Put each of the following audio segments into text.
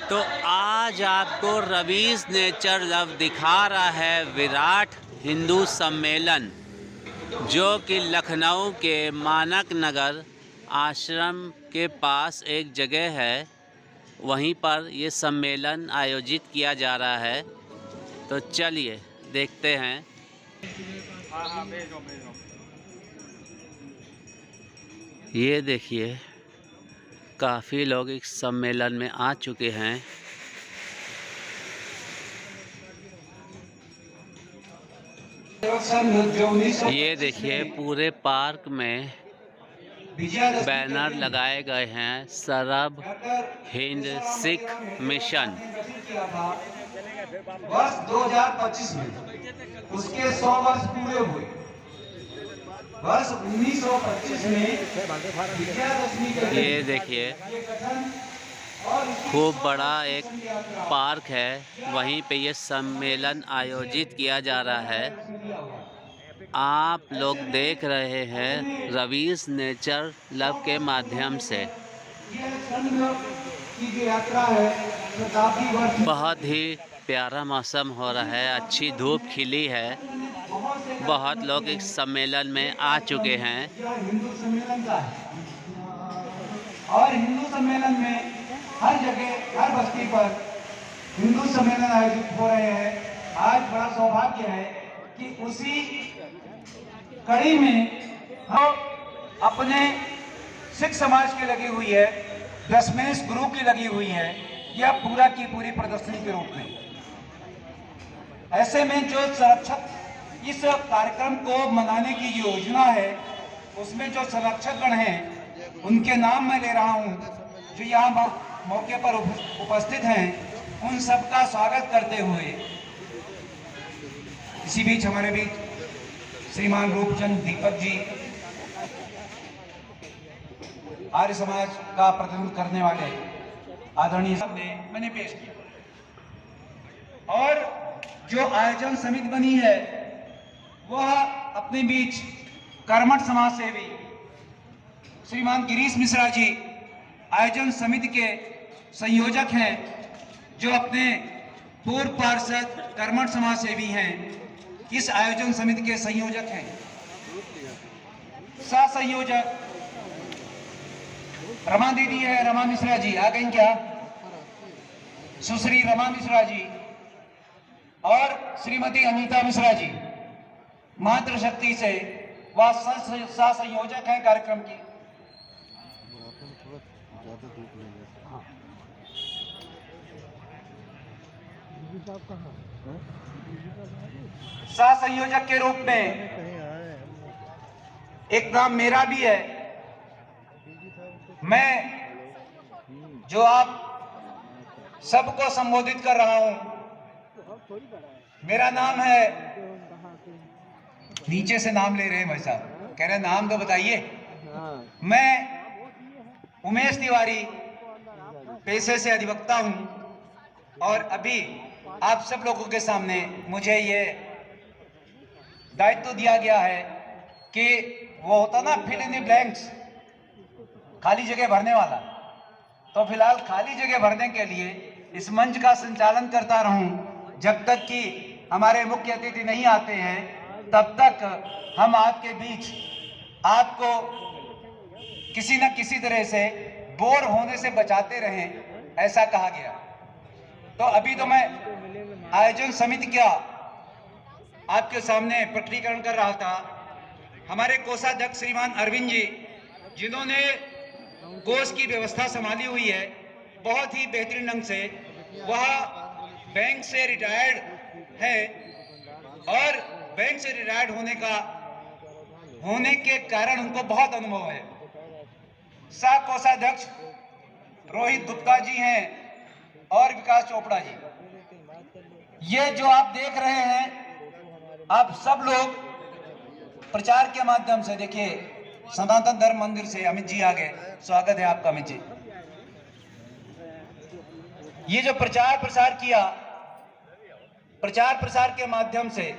तो आज आपको रवीज नेचर लव दिखा रहा है विराट हिंदू सम्मेलन, जो कि लखनऊ के मानक नगर आश्रम के पास एक जगह है। वहीं पर ये सम्मेलन आयोजित किया जा रहा है। तो चलिए देखते हैं। ये देखिए, काफ़ी लोग इस सम्मेलन में आ चुके हैं। ये देखिए, पूरे पार्क में बैनर लगाए गए हैं। सरब हिंद सिख मिशन वर्ष 2025 में उसके 100 वर्ष पूरे हुए। वर्ष 1925 में विजयादशमी के ये देखिए, खूब बड़ा एक पार्क है। वहीं पे ये सम्मेलन आयोजित किया जा रहा है। आप लोग देख रहे हैं रवीज नेचर लव के माध्यम से। बहुत ही प्यारा मौसम हो रहा है, अच्छी धूप खिली है। बहुत लोग इस सम्मेलन में आ चुके हैं। हिंदू सम्मेलन का है और हिंदू सम्मेलन में हर जगह हर बस्ती पर हिंदू सम्मेलन आयोजित हो रहे हैं। आज बड़ा सौभाग्य है कि उसी कड़ी में हम अपने सिख समाज की लगी हुई है, दशमेश गुरु की लगी हुई है, यह पूरा की पूरी प्रदर्शनी के रूप में। ऐसे में जो संरक्षक इस कार्यक्रम को मनाने की योजना है, उसमें जो संरक्षक गण हैं उनके नाम मैं ले रहा हूं, जो यहाँ मौके पर उपस्थित हैं। उन सबका स्वागत करते हुए इसी बीच हमारे बीच श्रीमान रूपचंद दीपक जी, आर्य समाज का प्रतिनिधित्व करने वाले आदरणीय साहब ने मैंने पेश किया। और जो आयोजन समिति बनी है वह अपने बीच कर्मठ समाज सेवी श्रीमान गिरीश मिश्रा जी आयोजन समिति के संयोजक हैं, जो अपने पूर्व पार्षद कर्मठ समाज सेवी हैं। इस आयोजन समिति के संयोजक हैं। सह संयोजक रमा दीदी है, रमा मिश्रा जी आ गई क्या? सुश्री रमा मिश्रा जी और श्रीमती अनीता मिश्रा जी मातृशक्ति से वह सह संयोजक हैं कार्यक्रम की। सह संयोजक के रूप में एक नाम मेरा भी है। मैं जो आप सबको संबोधित कर रहा हूं, मेरा नाम है, नीचे से नाम ले रहे हैं भाई साहब, कह रहे नाम तो बताइए। मैं उमेश तिवारी पेशे से अधिवक्ता हूं और अभी आप सब लोगों के सामने मुझे ये दायित्व दिया गया है कि वो होता ना फिल इन द ब्लैंक्स, खाली जगह भरने वाला। तो फिलहाल खाली जगह भरने के लिए इस मंच का संचालन करता रहूं। जब तक कि हमारे मुख्य अतिथि नहीं आते हैं तब तक हम आपके बीच आपको किसी न किसी तरह से बोर होने से बचाते रहें, ऐसा कहा गया। तो अभी तो मैं आयोजन समिति का आपके सामने प्रकटीकरण कर रहा था। हमारे कोषाध्यक्ष श्रीमान अरविंद जी, जिन्होंने कोष की व्यवस्था संभाली हुई है बहुत ही बेहतरीन ढंग से, वह बैंक से रिटायर्ड है और बैंक से रिटायर्ड होने के कारण उनको बहुत अनुभव है। सह कोषाध्यक्ष रोहित गुप्ता जी हैं और विकास चोपड़ा जी। ये जो आप देख रहे हैं, आप सब लोग प्रचार के माध्यम से देखिए, सनातन धर्म मंदिर से अमित जी आ गए, स्वागत है आपका अमित जी। ये जो प्रचार प्रसार किया, प्रचार प्रसार के माध्यम से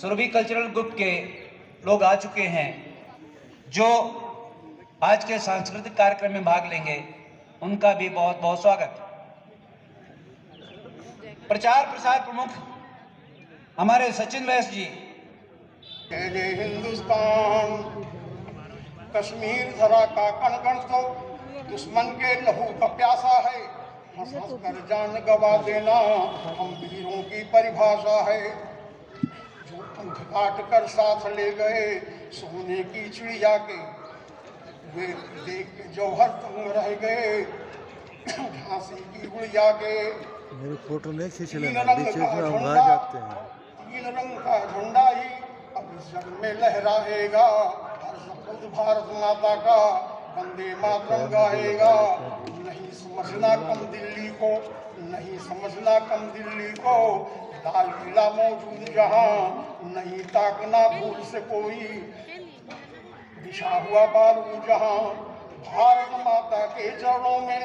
सुरभि कल्चरल ग्रुप के लोग आ चुके हैं, जो आज के सांस्कृतिक कार्यक्रम में भाग लेंगे। उनका भी बहुत बहुत स्वागत। प्रचार प्रसार प्रमुख हमारे सचिन वैस जी। जय जय हिंदुस्तान। कश्मीर धरा का कण कण तो दुश्मन के लहू का प्यासा है, हंस हंस कर जान गवा देना हम वीरों की परिभाषा है। जो पंख काट कर साथ ले गए सोने की चिड़िया के, वे देख के जौहर तुम रह गए झांसी की गुड़िया के। मेरी फोटो नहीं खींच तीन लेना, रंग बीच का में हम भाग झंडा, जाते हैं। तीन रंग का झंडा ही अब इस जग में लहराएगा, हर सपूत भारत माता का वंदे मातरम गाएगा। नहीं समझना कम दिल्ली को, नहीं समझना कम दिल्ली को, लाल किला मौजूद जहां नहीं ताकना भूल से कोई, बिछा हुआ बारूद जहां भारत माता के चरणों में,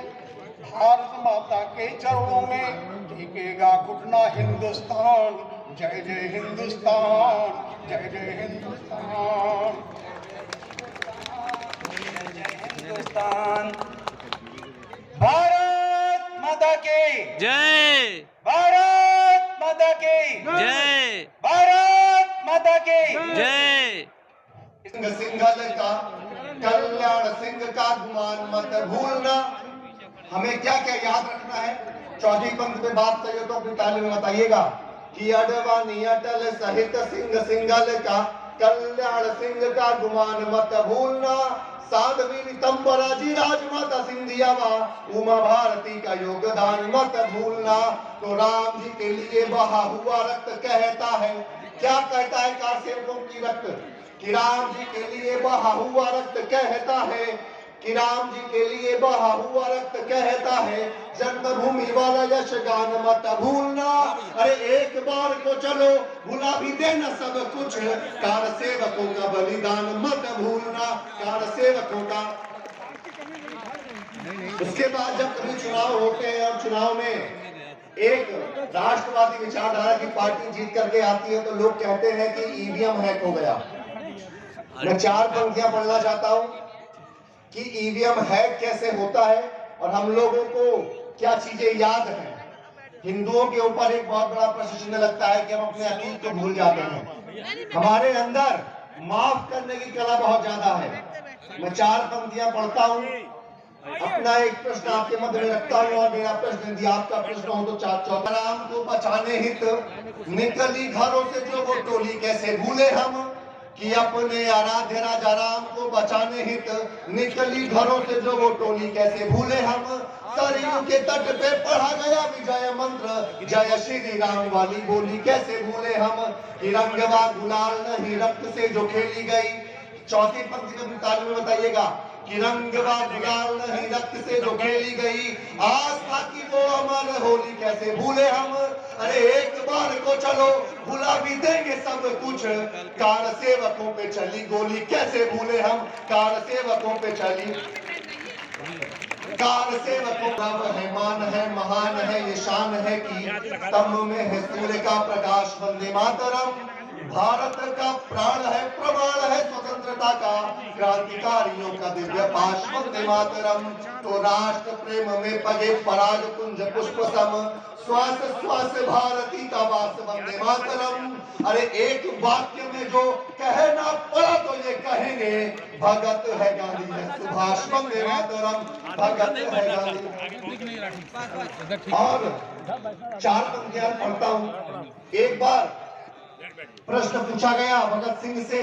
भारत माता के चरणों में टिकेगा घुटना हिंदुस्तान। जय जय हिंदुस्तान, जय जय हिंदुस्तान। जय जय हिंदुस्तान। भारत माता की जय, भारत माता की जय, भारत माता की जय। सिंह सिंघल का कल्याण सिंह का गुमान मत भूलना। हमें क्या क्या याद रखना है? चौथी पंक्ति में बात चाहिए तो अपनी ताली में बताइएगा कि अडवाणी अटल सहित सिंह सिंघल का कल्याण सिंह का गुमान मत भूलना। साध्वी नितंबरा जी राजमाता सिंधिया उमा भारती का योगदान मत भूलना। तो राम जी के लिए बहा हुआ रक्त कहता है, क्या कहता है कारसेवकों की रक्त? कि राम जी के लिए बहा हुआ रक्त कहता है, कि राम जी के लिए बहा हुआ रक्त कहता है, जन्मभूमि वाला यश गान मत भूलना। अरे एक बार को चलो भुला भी देना सब कुछ, कार सेवकों का बलिदान मत भूलना, कार सेवकों का। उसके बाद जब कभी चुनाव होते हैं और चुनाव में एक राष्ट्रवादी विचारधारा की पार्टी जीत करके आती है तो लोग कहते हैं कि ईवीएम हैक हो गया। मैं 4 पंक्तियां पढ़ना चाहता हूं कि ईवीएम हैक कैसे होता है और हम लोगों को क्या चीजें याद हैं। हिंदुओं के ऊपर एक बहुत बड़ा प्रश्न चिन्ह लगता है कि हम अपने अतीत को भूल जाते हैं। हमारे अंदर माफ करने की कला बहुत ज्यादा है। मैं 4 पंक्तियां पढ़ता हूं, अपना एक प्रश्न आपके मध्य में रखता हूं और मेरा प्रश्न यदि आपका प्रश्न हो तो 4 राम को बचाने हित निकली घरों से जो वो टोली कैसे भूले हम, कि अपने आराध्य राजा राम को बचाने हित निकली घरों से जो वो टोली कैसे भूले हम। सरयू के तट पे पढ़ा गया विजय मंत्र, जय श्री राम वाली बोली कैसे भूले हम, कि रंगवा गुलाल नहीं रक्त से जो खेली गई। चौथी पंक्ति में ताली में बताइएगा कि रंगवा गुलाल नहीं रक्त से जो खेली गई, आस्था की वो अमर होली कैसे भूले हम। अरे एक बार को चलो भुला भी देंगे सब कुछ, कार सेवकों पे चली गोली कैसे भूले हम, कार सेवकों पे चली। कार सेवकों का है मान है महान है ये शान है कि तम में है सूर्य का प्रकाश वंदे मातरम। भारत का प्राण है प्रमाण है स्वतंत्रता का, क्रांतिकारियों का दिव्य पाश वंदे मातरम। तो राष्ट्र प्रेम में पगे पराग कुंज पुष्प सम, श्वास श्वास भारती का वास वंदे मातरम। अरे एक वाक्य में जो कहना पड़ा तो ये कहेंगे, भगत है गांधी है सुभाष वंदे मातरम, भगत है गांधी। और 4 पंक्तियां पढ़ता हूं। एक बार प्रश्न पूछा गया भगत सिंह से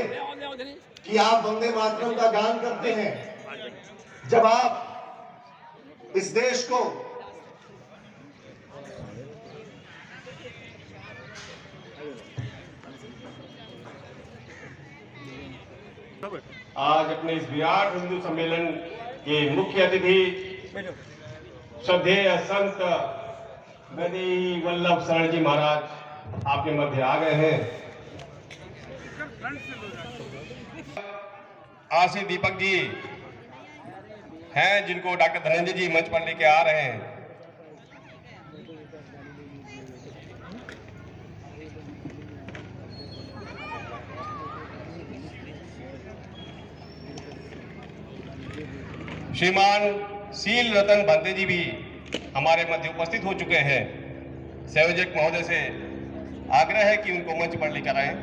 कि आप वंदे मातरम का गान करते हैं, जब आप इस देश को आज अपने इस विराट हिंदू सम्मेलन के मुख्य अतिथि श्रद्धेय संत वैदेही वल्लभ शरण जी महाराज आपके मध्य आ गए हैं। आशी दीपक जी हैं जिनको डॉक्टर धनंजय जी मंच पर लेके आ रहे हैं। श्रीमान शील रतन भांते जी भी हमारे मध्य उपस्थित हो चुके हैं। संयोजक महोदय से आग्रह है कि उनको मंच पर लेकर आएं।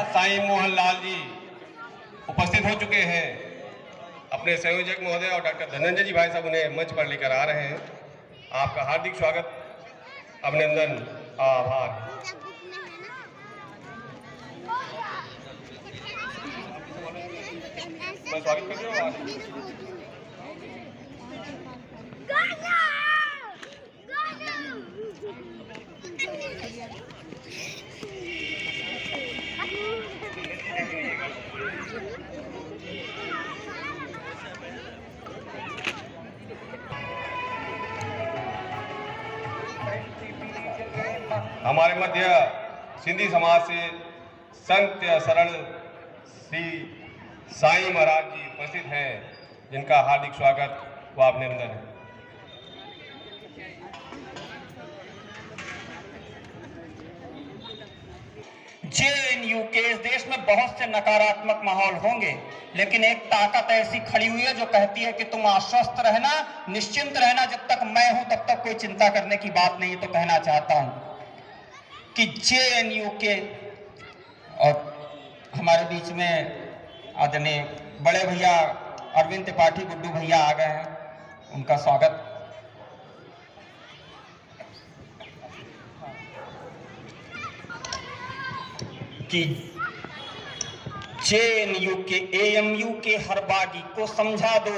साईं मोहन लाल जी उपस्थित हो चुके हैं। अपने संयोजक महोदय और डॉक्टर धनंजय जी भाई साहब उन्हें मंच पर लेकर आ रहे हैं। आपका हार्दिक स्वागत, अभिनंदन, आभार। मैं स्वागत कर रहा हूँ। हमारे मध्य सिंधी समाज से संत सरल श्री साईं महाराज जी उपस्थित हैं, जिनका हार्दिक स्वागत व अभिनंदन है। जेएनयू के इस देश में बहुत से नकारात्मक माहौल होंगे, लेकिन एक ताकत ऐसी खड़ी हुई है जो कहती है कि तुम आश्वस्त रहना, निश्चिंत रहना, जब तक मैं हूं तब तक कोई चिंता करने की बात नहीं है। तो कहना चाहता हूं कि जेएनयू के और हमारे बीच में आदरणीय बड़े भैया अरविंद त्रिपाठी गुड्डू भैया आ गए हैं, उनका स्वागत। कि जेएनयू के एएमयू के हर बागी को समझा दो,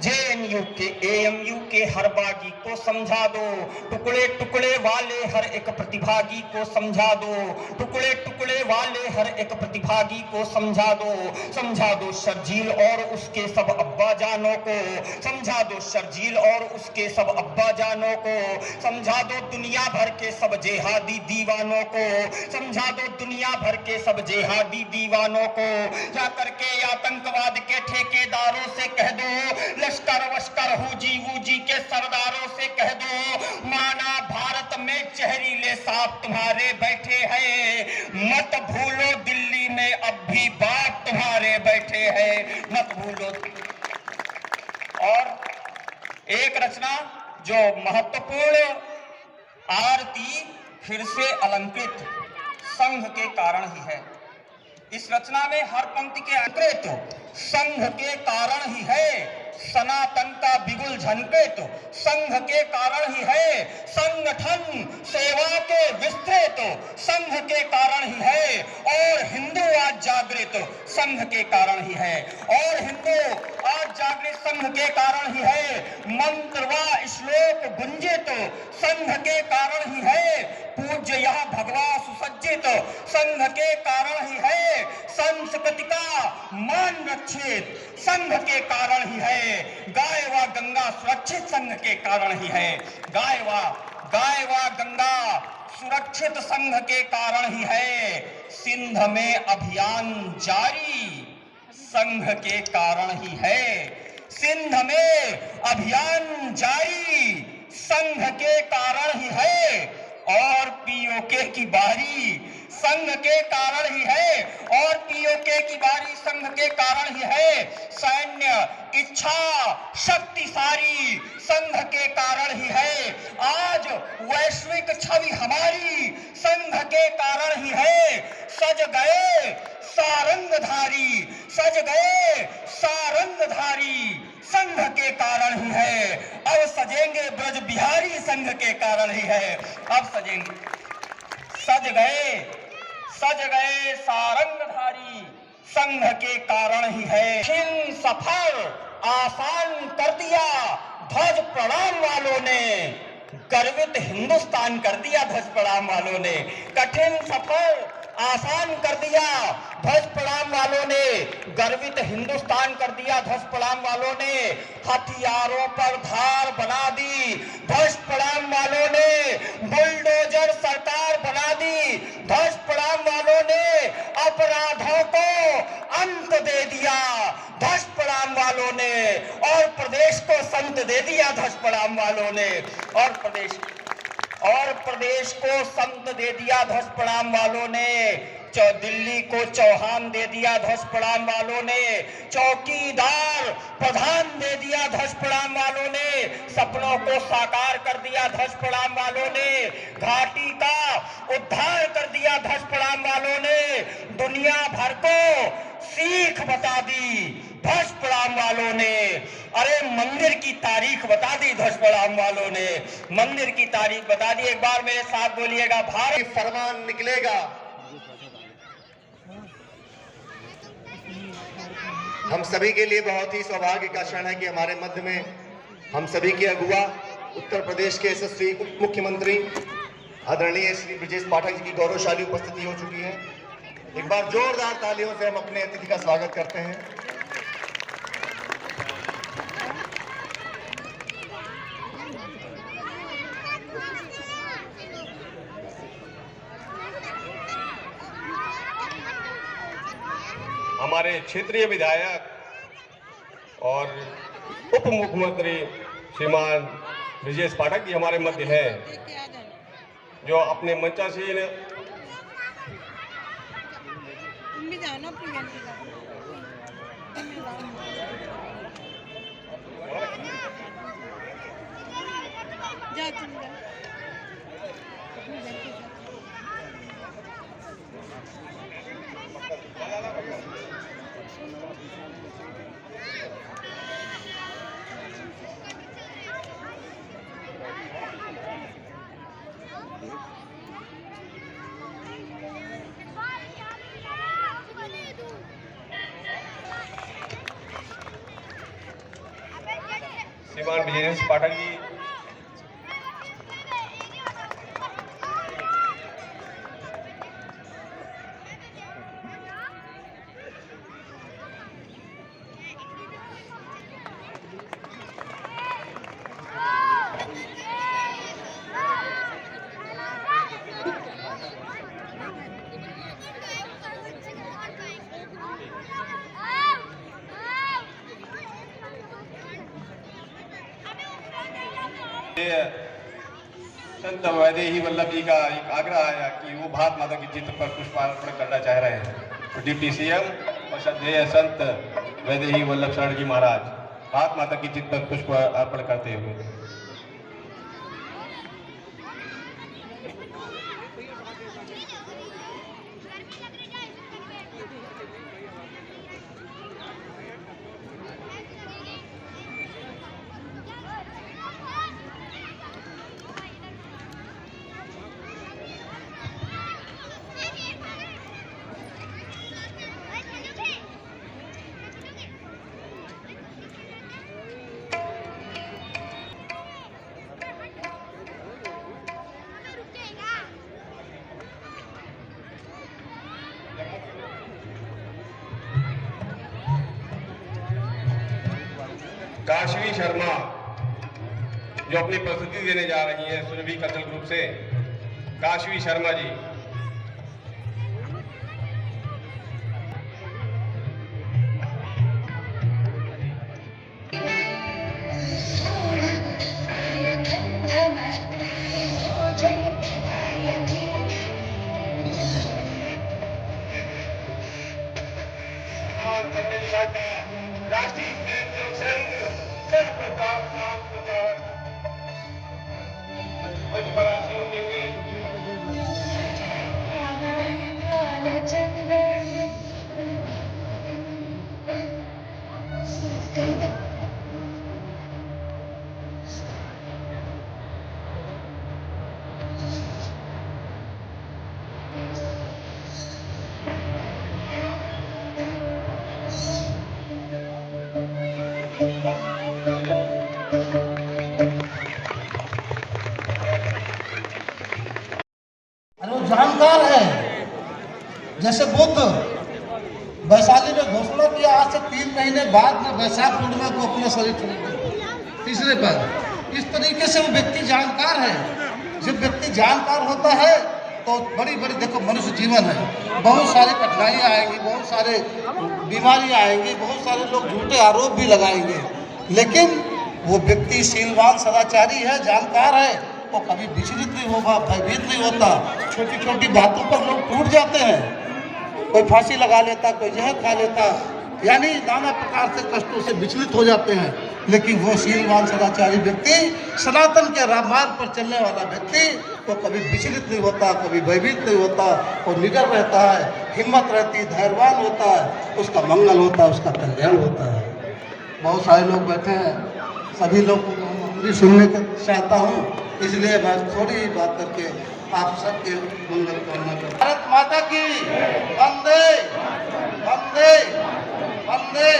जेएनयू के एएमयू के हर बागी को समझा दो, टुकड़े टुकड़े वाले हर एक प्रतिभागी को समझा दो, टुकड़े टुकड़े वाले हर एक प्रतिभागी को समझा दो शर्जील और उसके सब अब्बा जानों को, समझा दो शर्जील और उसके सब अब्बा जानों को, समझा दो दुनिया भर के सब जेहादी दीवानों को, समझा दो दुनिया भर के सब जेहादी दीवानों को, जा करके आतंकवाद के ठेकेदारों से कह दो, लश्कर वश्कर हुजी के सरदारों से कह दो, माना भारत में जहरीले सांप तुम्हारे बैठे हैं, मत भूलो दिल्ली में अब भी बाप तुम्हारे बैठे हैं, मत भूलो। और एक रचना जो महत्वपूर्ण, आरती फिर से अलंकृत संघ के कारण ही है। इस रचना में हर पंक्ति के अंकृत संघ के कारण ही है, सनातन का बिगुल झनकृत संघ के कारण ही है, संगठन सेवा के विस्तृत संघ के कारण ही है, और हिंदू आज जागृत संघ के कारण ही है, और हिंदू आज जागृत संघ के कारण ही है, मंत्र व श्लोक गुंजित संघ के कारण ही है, पूज्य यह भगवा सुसज्जित संघ के कारण ही है, संस्कृति का मान रक्षित संघ के कारण ही है, गाय व गंगा सुरक्षित संघ के कारण ही है, गाय व गाय व गंगा सुरक्षित संघ के कारण ही है। सिंध में अभियान जारी संघ के कारण ही है। सिंध में अभियान जारी संघ के कारण ही है। और पीओके की बारी संघ के कारण ही है। और पीओके की बारी संघ के कारण ही है। सैन्य इच्छा शक्ति सारी संघ के कारण ही है। आज वैश्विक छवि हमारी संघ के कारण ही है। सज गए सारंगधारी, सज गए सारंगधारी संघ के कारण ही है। अब सजेंगे ब्रज बिहारी संघ के कारण ही है। अब सजेंगे, सज गए सारंगधारी संघ के कारण ही है। कठिन सफर आसान कर दिया ध्वज प्रणाम वालों ने, गर्वित हिंदुस्तान कर दिया ध्वज प्रणाम वालों ने। कठिन सफर आसान कर दिया ध्वज प्रणाम वालों ने, गर्वित हिंदुस्तान कर दिया ध्वज प्रणाम वालों ने। हथियारों पर धार बना दी ध्वज प्रणाम वालों ने, बुलडोजर सरकार बना दी ध्वज प्रणाम वालों ने। अपराधों को अंत दे दिया ध्वज प्रणाम वालों ने, और प्रदेश को संत दे दिया ध्वज प्रणाम वालों ने। और प्रदेश को संत दे दिया ध्वज प्रणाम वालों ने। दिल्ली को चौहान दे दिया ध्वज प्रणाम वालों ने। चौकीदार प्रधान दे दिया ध्वज प्रणाम वालों ने। सपनों को साकार कर दिया ध्वज प्रणाम वालों ने। घाटी का उद्धार कर दिया ध्वज प्रणाम वालों ने। दुनिया भर को सीख बता दी ध्वज प्रणाम वालों ने। अरे मंदिर की तारीख बता दी ध्वज प्रणाम वालों ने। मंदिर की तारीख बता दी। एक बार मेरे साथ बोलिएगा, भारत फरमान निकलेगा। हम सभी के लिए बहुत ही सौभाग्य का क्षण है कि हमारे मध्य में हम सभी के अगुवा उत्तर प्रदेश के यशस्वी उप मुख्यमंत्री आदरणीय श्री ब्रजेश पाठक जी की गौरवशाली उपस्थिति हो चुकी है। एक बार जोरदार तालियों से हम अपने अतिथि का स्वागत करते हैं। हमारे क्षेत्रीय विधायक और उप मुख्यमंत्री श्रीमान ब्रजेश पाठक जी हमारे मध्य हैं, जो अपने मंचासीन श्रीमान ब्रजेश पाठक जी संत वैदेही वल्लभ जी का एक आग्रह आया कि वो भारत माता की चित्र पर पुष्पार्पण करना चाह रहे हैं। तो डिप्टी सीएम और श्रद्धेय संत वैदेही वल्लभ शरण जी महाराज भारत माता की चित्र पर पुष्प अर्पण करते हुए। काशवी शर्मा जो अपनी प्रस्तुति देने जा रही हैं सुरभि कल्चरल ग्रुप से, काशवी शर्मा जी। जानकार है। जैसे बुद्ध वैशाली में घोषणा किया आज से 3 महीने बाद में वैशाख पूर्णिमा को अपना शरीर छोड़ तीसरे पर। इस तरीके से वो व्यक्ति जानकार है। जब व्यक्ति जानकार होता है तो बड़ी बड़ी देखो मनुष्य जीवन है, बहुत सारी कठिनाइयाँ आएंगी, बहुत सारे बीमारियाँ आएंगी, बहुत सारे लोग झूठे आरोप भी लगाएंगे, लेकिन वो व्यक्ति शीलवान सदाचारी है, जानकार है, वो कभी विचलित नहीं होगा, भयभीत नहीं होता। छोटी छोटी बातों पर लोग टूट जाते हैं, कोई फांसी लगा लेता, कोई जहर खा लेता, यानी नाना प्रकार से कष्टों से विचलित हो जाते हैं, लेकिन वो शीलवान सदाचारी व्यक्ति, सनातन के रामार्ग पर चलने वाला व्यक्ति, वो कभी विचलित नहीं होता, कभी भयभीत नहीं होता, वो निडर रहता है, हिम्मत रहती, धैर्यवान होता है, उसका मंगल होता है, उसका कल्याण होता है। बहुत सारे लोग बैठे हैं, सभी लोग भी सुनने का चाहता हूँ, इसलिए मैं थोड़ी ही बात करके आप सबके मंगल कामना करता हूं। भारत माता की वंदे वंदे वंदे